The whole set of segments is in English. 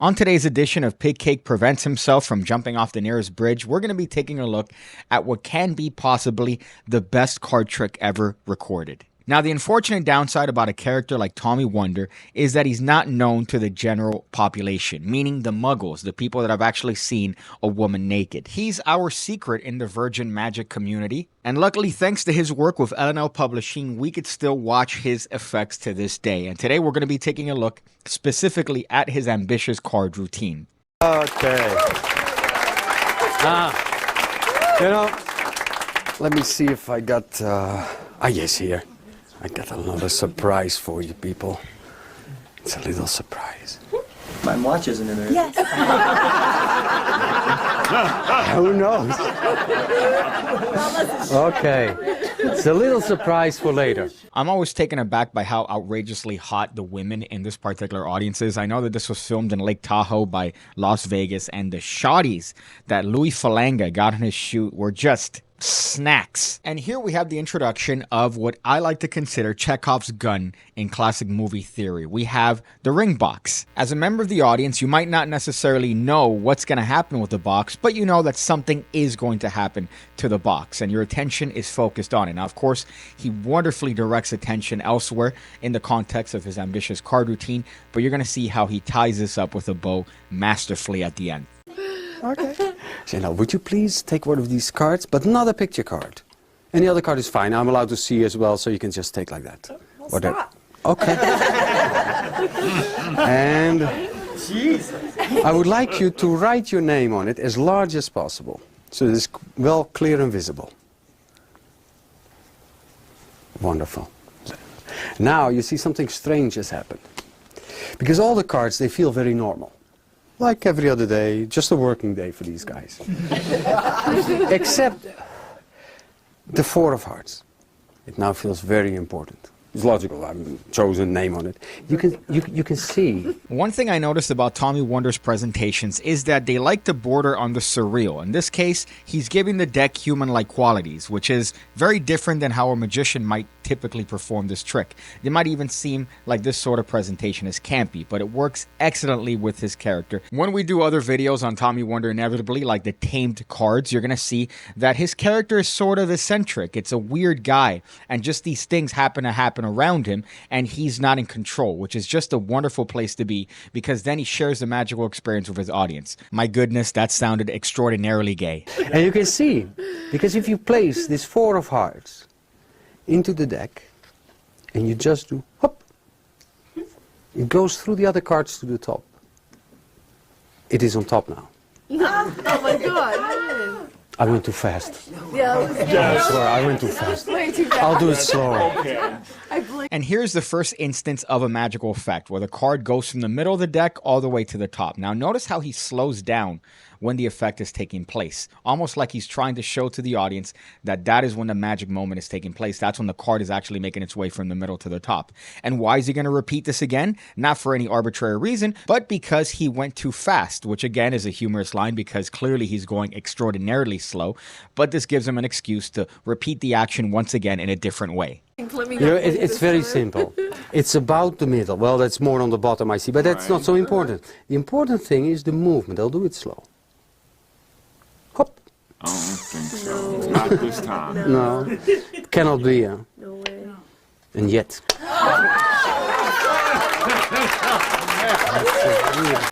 On today's edition of PigCake Prevents Himself from Jumping Off the Nearest Bridge, we're going to be taking a look at what can be possibly the best card trick ever recorded. Now, the unfortunate downside about a character like Tommy Wonder is that he's not known to the general population, meaning the muggles, the people that have actually seen a woman naked. He's our secret in the Virgin Magic community, and luckily, thanks to his work with L&L Publishing, we could still watch his effects to this day. And today we're going to be taking a look specifically at his ambitious card routine. Okay. Let me see if I got, yes, here. I got another surprise for you people. It's a little surprise. My watch isn't in there. Yes. Who knows? Okay. It's a little surprise for later. I'm always taken aback by how outrageously hot the women in this particular audience is. I know that this was filmed in Lake Tahoe by Las Vegas, and the shotties that Louis Falanga got in his shoot were just snacks. And here we have the introduction of what I like to consider Chekhov's gun in classic movie theory. We have the ring box. As a member of the audience, you might not necessarily know what's going to happen with the box, but you know that something is going to happen to the box, and your attention is focused on it. Now, of course, he wonderfully directs attention elsewhere in the context of his ambitious card routine, but you're going to see how he ties this up with a bow masterfully at the end. Okay. So now, would you please take one of these cards, but not a picture card? Any other card is fine. I'm allowed to see as well, so you can just take like that. Well, stop. Okay. And Jesus. I would like you to write your name on it as large as possible, so it's well clear and visible. Wonderful. Now you see something strange has happened. Because all the cards, they feel very normal. Like every other day, just a working day for these guys. Except the Four of Hearts. It now feels very important. It's logical, I've chosen a name on it. You can see. One thing I noticed about Tommy Wonder's presentations is that they like to border on the surreal. In this case, he's giving the deck human-like qualities, which is very different than how a magician might typically perform this trick. It might even seem like this sort of presentation is campy, but it works excellently with his character. When we do other videos on Tommy Wonder, inevitably, like the tamed cards, you're going to see that his character is sort of eccentric. It's a weird guy, and just these things happen around him, and he's not in control, which is just a wonderful place to be, because then he shares the magical experience with his audience. My goodness, that sounded extraordinarily gay. And you can see, because if you place this Four of Hearts into the deck, and you just do hop, it goes through the other cards to the top. It is on top now. Oh my God. I went too fast. Yeah, I swear, I went too fast. way too fast. I'll do it slower. And here's the first instance of a magical effect, where the card goes from the middle of the deck all the way to the top. Now notice how he slows down when the effect is taking place, almost like he's trying to show to the audience that that is when the magic moment is taking place. That's when the card is actually making its way from the middle to the top. And why is he going to repeat this again? Not for any arbitrary reason, but because he went too fast, which again is a humorous line because clearly he's going extraordinarily slow, but this gives him an excuse to repeat the action once again in a different way. You know, it's very simple. It's about the middle. Well, that's more on the bottom, I see, but that's not so important. The important thing is the movement. I'll do it slow. Hop. I don't think so. Not this time. No, cannot be. No way. And yet.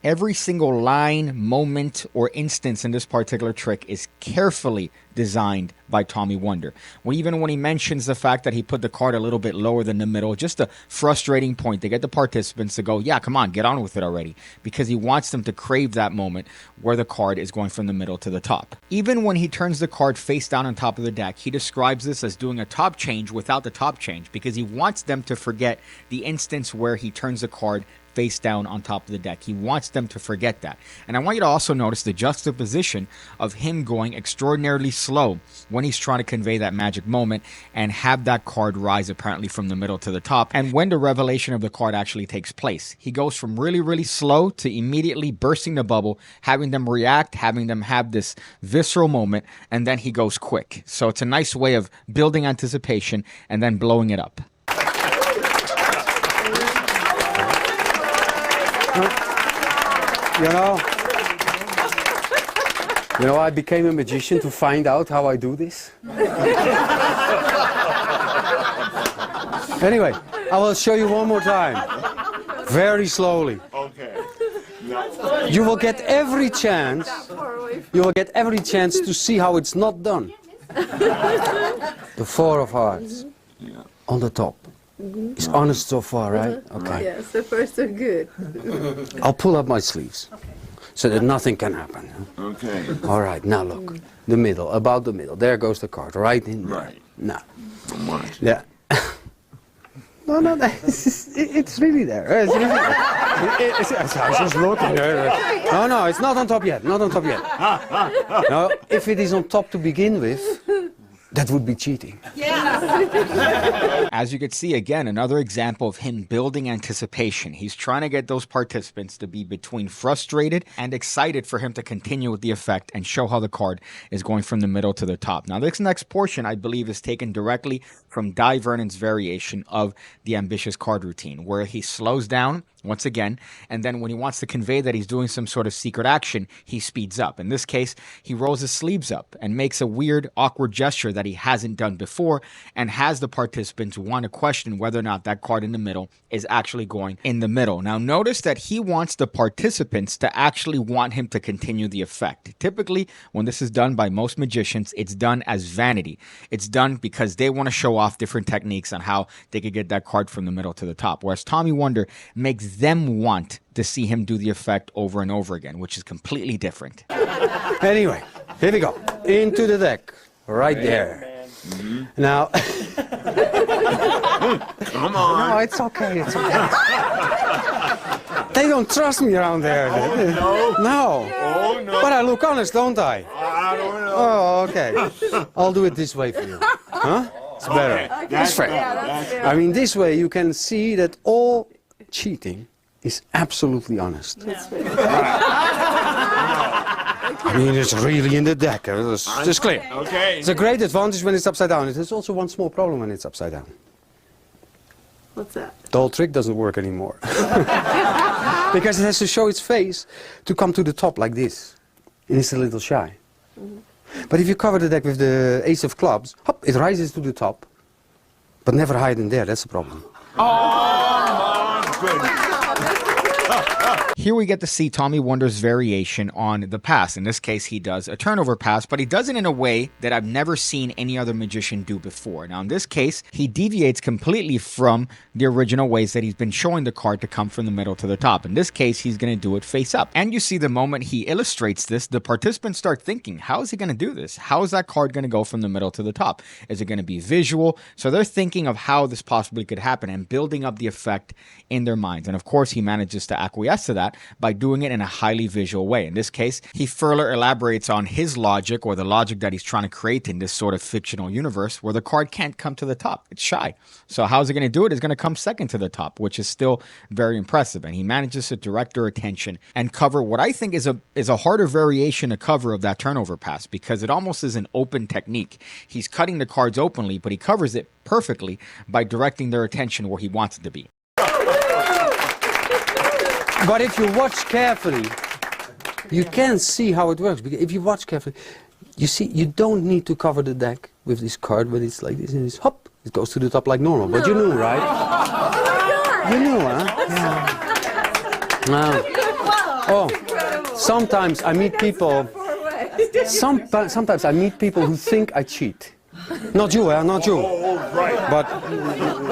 Every single line, moment, or instance in this particular trick is carefully designed by Tommy Wonder. Even when he mentions the fact that he put the card a little bit lower than the middle, just a frustrating point to get the participants to go, yeah, come on, get on with it already, because he wants them to crave that moment where the card is going from the middle to the top. Even when he turns the card face down on top of the deck, he describes this as doing a top change without the top change, because he wants them to forget the instance where he turns the card face down on top of the deck. He wants them to forget that. And I want you to also notice the juxtaposition of him going extraordinarily slow when he's trying to convey that magic moment and have that card rise apparently from the middle to the top. And when the revelation of the card actually takes place, he goes from really, really slow to immediately bursting the bubble, having them react, having them have this visceral moment, and then he goes quick. So it's a nice way of building anticipation and then blowing it up. You know, I became a magician to find out how I do this. Anyway, I will show you one more time. Very slowly. Okay. You will get every chance. You will get every chance to see how it's not done. The 4 of hearts on the top. It's honest so far, right? Okay. Yes, the first are good. I'll pull up my sleeves so that nothing can happen. Okay. All right, now look. The middle, about the middle. There goes the card, right in there. Right. Now. I'm watching. Yeah. No, it's really there. It's really there. I was just looking. No, it's not on top yet. Not on top yet. No, if it is on top to begin with, that would be cheating. As you can see, again, another example of him building anticipation. He's trying to get those participants to be between frustrated and excited for him to continue with the effect and show how the card is going from the middle to the top. Now, this next portion, I believe, is taken directly from Di Vernon's variation of the ambitious card routine, where he slows down once again, and then when he wants to convey that he's doing some sort of secret action, he speeds up. In this case, he rolls his sleeves up and makes a weird, awkward gesture that he hasn't done before, and has the participants want to question whether or not that card in the middle is actually going in the middle. Now, notice that he wants the participants to actually want him to continue the effect. Typically, when this is done by most magicians, it's done as vanity. It's done because they want to show off different techniques on how they could get that card from the middle to the top, whereas Tommy Wonder makes them want to see him do the effect over and over again, which is completely different. Anyway, here we go. Into the deck. Right there. Now. Come on. No, it's okay. It's okay. They don't trust me around there. No. No. Oh, no. But I look honest, don't I? I don't know. Oh, okay. I'll do it this way for you. Huh? It's better. That's fair. That's I mean, this way you can see that all cheating is absolutely honest. I mean, it's really in the deck. It's clear. Okay. It's a great advantage when it's upside down. It has also one small problem when it's upside down. What's that? The whole trick doesn't work anymore. Because it has to show its face to come to the top like this. And it's a little shy. But if you cover the deck with the ace of clubs, hop, it rises to the top. But never hide in there, that's the problem. Oh, my goodness. Here we get to see Tommy Wonder's variation on the pass. In this case, he does a turnover pass, but he does it in a way that I've never seen any other magician do before. Now, in this case, he deviates completely from the original ways that he's been showing the card to come from the middle to the top. In this case, he's going to do it face up. And you see the moment he illustrates this, the participants start thinking, how is he going to do this? How is that card going to go from the middle to the top? Is it going to be visual? So they're thinking of how this possibly could happen and building up the effect in their minds. And of course, he manages to acquiesce to that by doing it in a highly visual way. In this case, he further elaborates on his logic, or the logic that he's trying to create in this sort of fictional universe where the card can't come to the top. It's shy. So how's he going to do it? It's going to come second to the top, which is still very impressive. And he manages to direct their attention and cover what I think is a harder variation to cover of that turnover pass, because it almost is an open technique. He's cutting the cards openly, but he covers it perfectly by directing their attention where he wants it to be. But if you watch carefully, you can see how it works. Because if you watch carefully, you see you don't need to cover the deck with this card, but it's like this, and it's hop, it goes to the top like normal. But you knew, right? You knew, huh? Yeah. Oh, sometimes I meet people. Sometimes I meet people who think I cheat. Not you, not you. But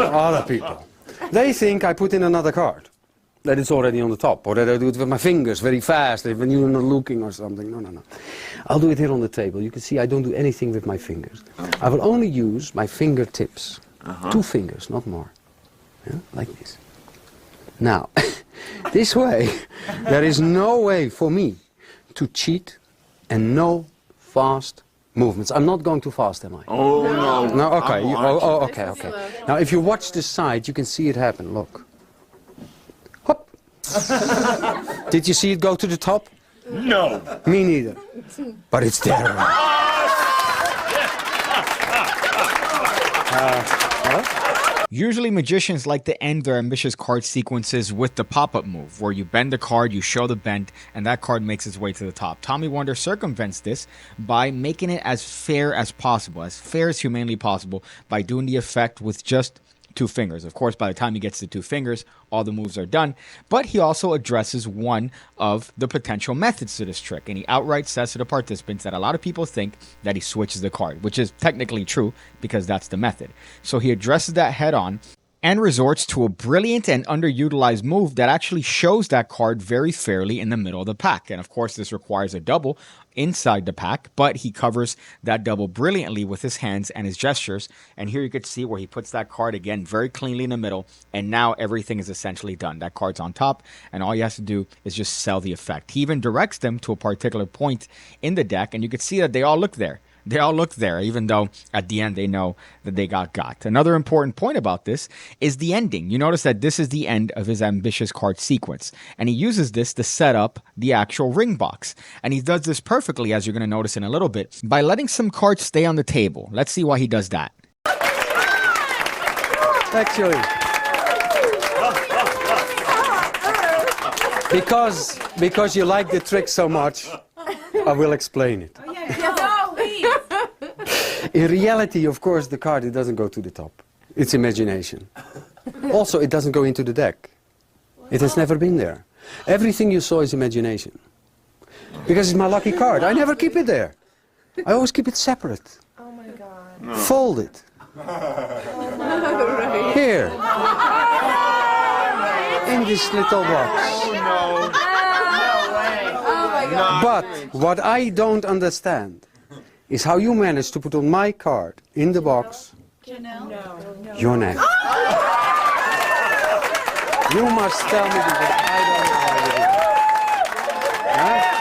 other people. They think I put in another card. That it's already on the top, or that I do it with my fingers very fast when you're not looking or something. No. I'll do it here on the table. You can see I don't do anything with my fingers. I will only use my fingertips. 2 fingers, not more. Yeah? Like this. Now, this way, there is no way for me to cheat and no fast movements. I'm not going too fast, am I? Oh, no. No, okay. I'm Okay. Now, if you watch the side, you can see it happen. Look. Hop. Did you see it go to the top? No. Me neither. But it's there. Usually magicians like to end their ambitious card sequences with the pop-up move, where you bend the card, you show the bend, and that card makes its way to the top. Tommy Wonder circumvents this by making it as fair as possible, as fair as humanly possible, by doing the effect with just 2 fingers. Of course, by the time he gets to 2 fingers, all the moves are done. But he also addresses one of the potential methods to this trick. And he outright says to the participants that a lot of people think that he switches the card, which is technically true because that's the method. So he addresses that head on and resorts to a brilliant and underutilized move that actually shows that card very fairly in the middle of the pack. And of course, this requires a double inside the pack, but he covers that double brilliantly with his hands and his gestures. And here you could see where he puts that card again very cleanly in the middle, and now everything is essentially done. That card's on top, and all he has to do is just sell the effect. He even directs them to a particular point in the deck, and you can see that they all look there. They all look there, even though at the end they know that they got. Another important point about this is the ending. You notice that this is the end of his ambitious card sequence, and he uses this to set up the actual ring box. And he does this perfectly, as you're going to notice in a little bit, by letting some cards stay on the table. Let's see why he does that. Actually, because you like the trick so much, I will explain it. In reality, of course, the card, it doesn't go to the top. It's imagination. Also, it doesn't go into the deck. It has never been there. Everything you saw is imagination. Because it's my lucky card. I never keep it there. I always keep it separate. Oh my god. Folded. Here. In this little box. No. But what I don't understand is how you managed to put on my card in the box your name. You must tell me because I don't know how to do it. Huh?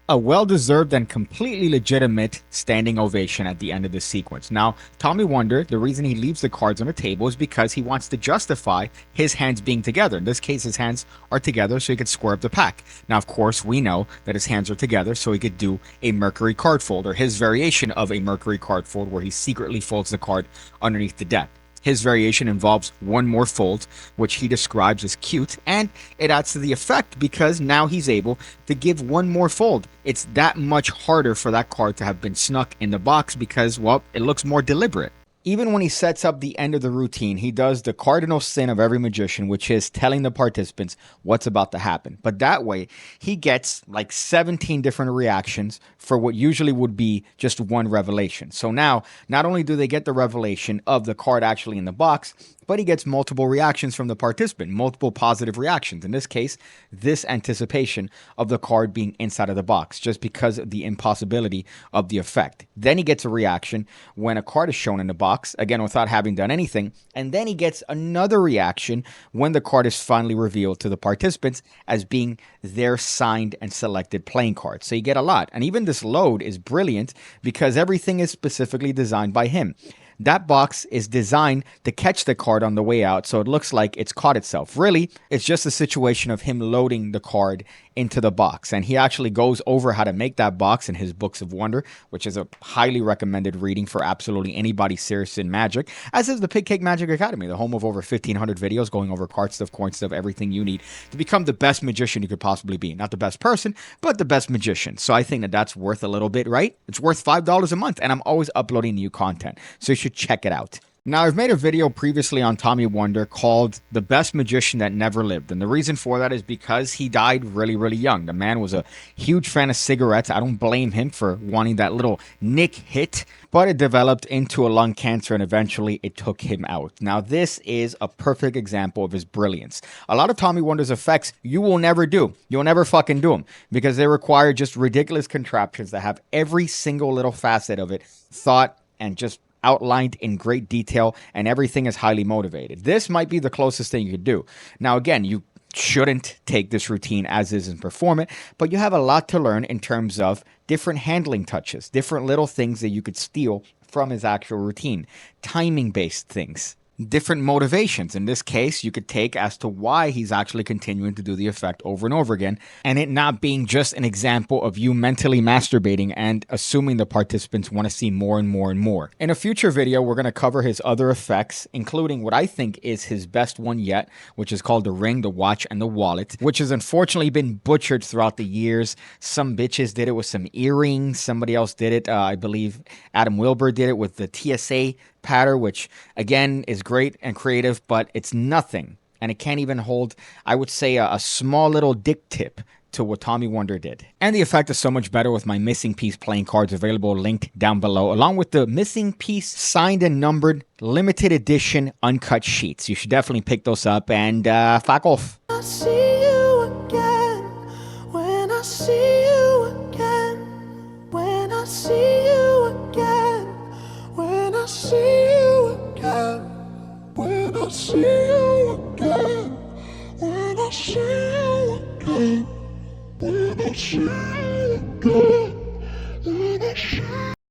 A well-deserved and completely legitimate standing ovation at the end of this sequence. Now, Tommy Wonder, the reason he leaves the cards on the table is because he wants to justify his hands being together. In this case, his hands are together so he could square up the pack. Now, of course, we know that his hands are together so he could do a Mercury card fold, or his variation of a Mercury card fold where he secretly folds the card underneath the deck. His variation involves one more fold, which he describes as cute, and it adds to the effect because now he's able to give one more fold. It's that much harder for that card to have been snuck in the box because, well, it looks more deliberate. Even when he sets up the end of the routine, he does the cardinal sin of every magician, which is telling the participants what's about to happen. But that way, he gets like 17 different reactions for what usually would be just one revelation. So now, not only do they get the revelation of the card actually in the box, but he gets multiple reactions from the participant, multiple positive reactions. In this case, this anticipation of the card being inside of the box, just because of the impossibility of the effect. Then he gets a reaction when a card is shown in the box, again, without having done anything. And then he gets another reaction when the card is finally revealed to the participants as being their signed and selected playing card. So you get a lot. And even this load is brilliant because everything is specifically designed by him. That box is designed to catch the card on the way out, so it looks like it's caught itself. Really, it's just a situation of him loading the card into the box. And he actually goes over how to make that box in his Books of Wonder, which is a highly recommended reading for absolutely anybody serious in magic, as is the PigCake Magic Academy, the home of over 1,500 videos going over card stuff, coin stuff, everything you need to become the best magician you could possibly be. Not the best person, but the best magician. So I think that that's worth a little bit, right? It's worth $5 a month, and I'm always uploading new content, so you should check it out. Now, I've made a video previously on Tommy Wonder called The Best Magician That Never Lived. And the reason for that is because he died really, really young. The man was a huge fan of cigarettes. I don't blame him for wanting that little nick hit, but it developed into a lung cancer and eventually it took him out. Now, this is a perfect example of his brilliance. A lot of Tommy Wonder's effects you will never do. You'll never fucking do them because they require just ridiculous contraptions that have every single little facet of it thought and just outlined in great detail, and everything is highly motivated. This might be the closest thing you could do. Now, again, you shouldn't take this routine as is and perform it, but you have a lot to learn in terms of different handling touches, different little things that you could steal from his actual routine, timing-based things. different motivations. In this case, you could take as to why he's actually continuing to do the effect over and over again, and it not being just an example of you mentally masturbating and assuming the participants want to see more and more and more. In a future video, we're going to cover his other effects, including what I think is his best one yet, which is called the ring, the watch, and the wallet, which has unfortunately been butchered throughout the years. Some bitches did it with some earrings. Somebody else did it. I believe Adam Wilbur did it with the TSA pattern, which again is great and creative, but it's nothing. And it can't even hold, I would say, a small little dick tip to what Tommy Wonder did. And the effect is so much better with my missing piece playing cards available, linked down below, along with the missing piece signed and numbered limited edition uncut sheets. You should definitely pick those up and fuck off. I see you again, when I see you again, when I see you again, when I see you again, when I see you again, when I see you again, when I see you again.